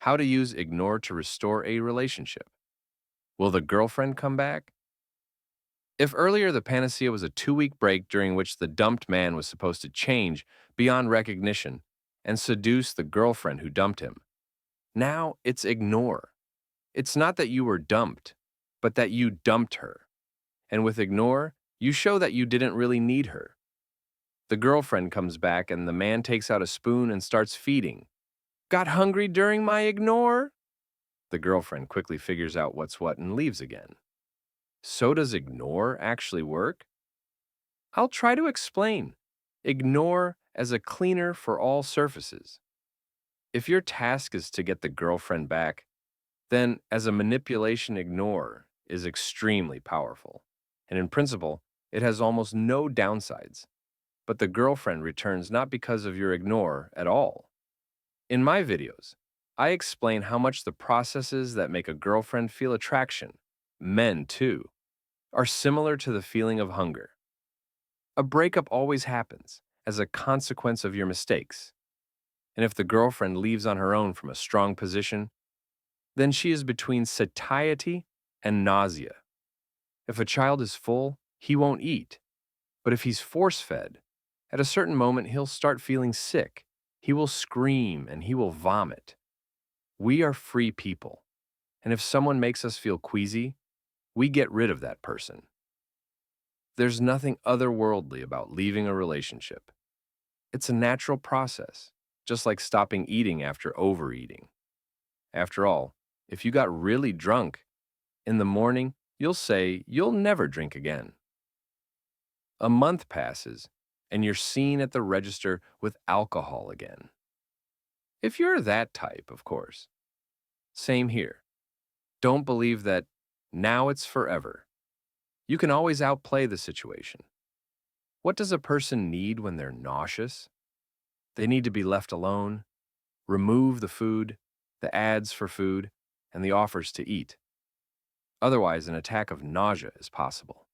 How to use ignore to restore a relationship. Will the girlfriend come back? If earlier the panacea was a 2 week break during which the dumped man was supposed to change beyond recognition and seduce the girlfriend who dumped him, now it's ignore. It's not that you were dumped, but that you dumped her. And with ignore, you show that you didn't really need her. The girlfriend comes back and the man takes out a spoon and starts feeding. Got hungry during my ignore? The girlfriend quickly figures out what's what and leaves again. So does ignore actually work? I'll try to explain. Ignore as a cleaner for all surfaces. If your task is to get the girlfriend back, then as a manipulation, ignore is extremely powerful. And in principle, it has almost no downsides. But the girlfriend returns not because of your ignore at all. In my videos, I explain how much the processes that make a girlfriend feel attraction, men too, are similar to the feeling of hunger. A breakup always happens as a consequence of your mistakes. And if the girlfriend leaves on her own from a strong position, then she is between satiety and nausea. If a child is full, he won't eat. But if he's force fed, at a certain moment he'll start feeling sick. He will scream and he will vomit. We are free people. And if someone makes us feel queasy, we get rid of that person. There's nothing otherworldly about leaving a relationship. It's a natural process, just like stopping eating after overeating. After all, if you got really drunk, in the morning, you'll say you'll never drink again. A month passes, and you're seen at the register with alcohol again. If you're that type, of course. Same here. Don't believe that now it's forever. You can always outplay the situation. What does a person need when they're nauseous? They need to be left alone, remove the food, the ads for food, and the offers to eat. Otherwise, an attack of nausea is possible.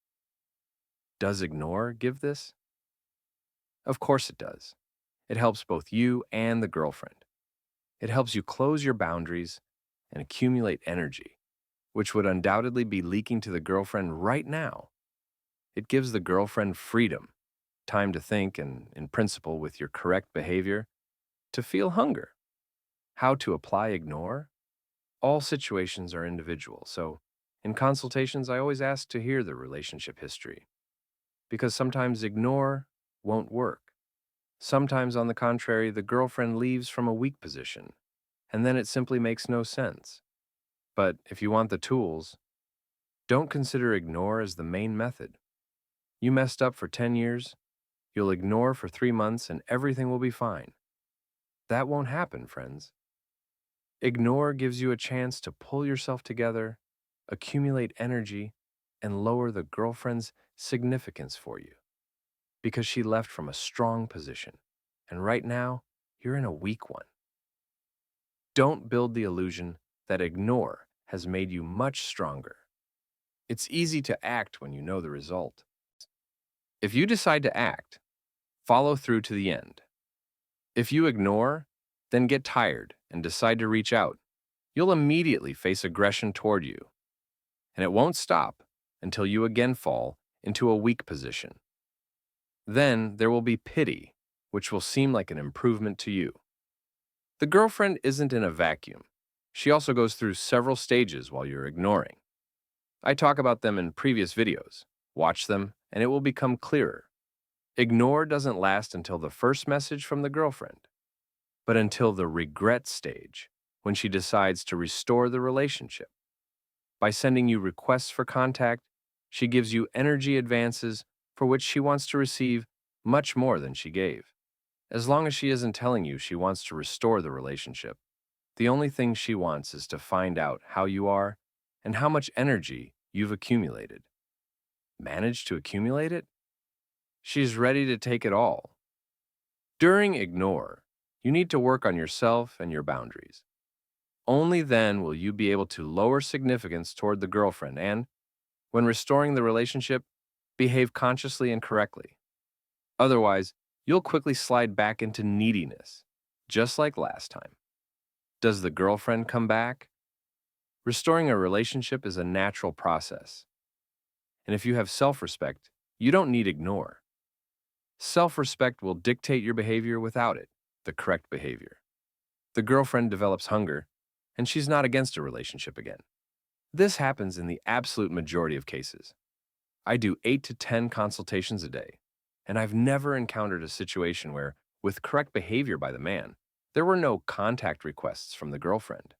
Does ignore give this? Of course it does. It helps both you and the girlfriend. It helps you close your boundaries and accumulate energy, which would undoubtedly be leaking to the girlfriend right now. It gives the girlfriend freedom, time to think and, in principle, with your correct behavior, to feel hunger. How to apply ignore? All situations are individual, so in consultations, I always ask to hear the relationship history. Because sometimes ignore won't work. Sometimes, on the contrary, the girlfriend leaves from a weak position, and then it simply makes no sense. But if you want the tools, don't consider ignore as the main method. You messed up for 10 years, you'll ignore for 3 months, and everything will be fine. That won't happen, friends. Ignore gives you a chance to pull yourself together, accumulate energy, and lower the girlfriend's significance for you. Because she left from a strong position, and right now, you're in a weak one. Don't build the illusion that ignore has made you much stronger. It's easy to act when you know the result. If you decide to act, follow through to the end. If you ignore, then get tired and decide to reach out. You'll immediately face aggression toward you, and it won't stop until you again fall into a weak position. Then there will be pity, which will seem like an improvement to you. The girlfriend isn't in a vacuum. She also goes through several stages while you're ignoring. I talk about them in previous videos. Watch them, and it will become clearer. Ignore doesn't last until the first message from the girlfriend, but until the regret stage, when she decides to restore the relationship. By sending you requests for contact, she gives you energy advances for which she wants to receive much more than she gave. As long as she isn't telling you she wants to restore the relationship, the only thing she wants is to find out how you are and how much energy you've accumulated. Managed to accumulate it? She's ready to take it all. During ignore, you need to work on yourself and your boundaries. Only then will you be able to lower significance toward the girlfriend and, when restoring the relationship, behave consciously and correctly. Otherwise, you'll quickly slide back into neediness, just like last time. Does the girlfriend come back? Restoring a relationship is a natural process. And if you have self-respect, you don't need ignore. Self-respect will dictate your behavior without it, the correct behavior. The girlfriend develops hunger, and she's not against a relationship again. This happens in the absolute majority of cases. I do 8 to 10 consultations a day, and I've never encountered a situation where, with correct behavior by the man, there were no contact requests from the girlfriend.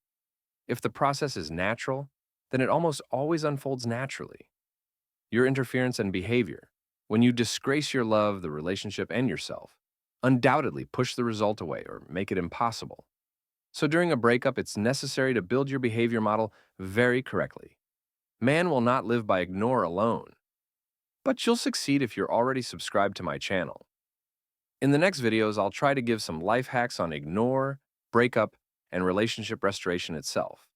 If the process is natural, then it almost always unfolds naturally. Your interference and behavior, when you disgrace your love, the relationship, and yourself, undoubtedly push the result away or make it impossible. So during a breakup, it's necessary to build your behavior model very correctly. Man will not live by ignore alone, but you'll succeed if you're already subscribed to my channel. In the next videos, I'll try to give some life hacks on ignore, breakup, and relationship restoration itself.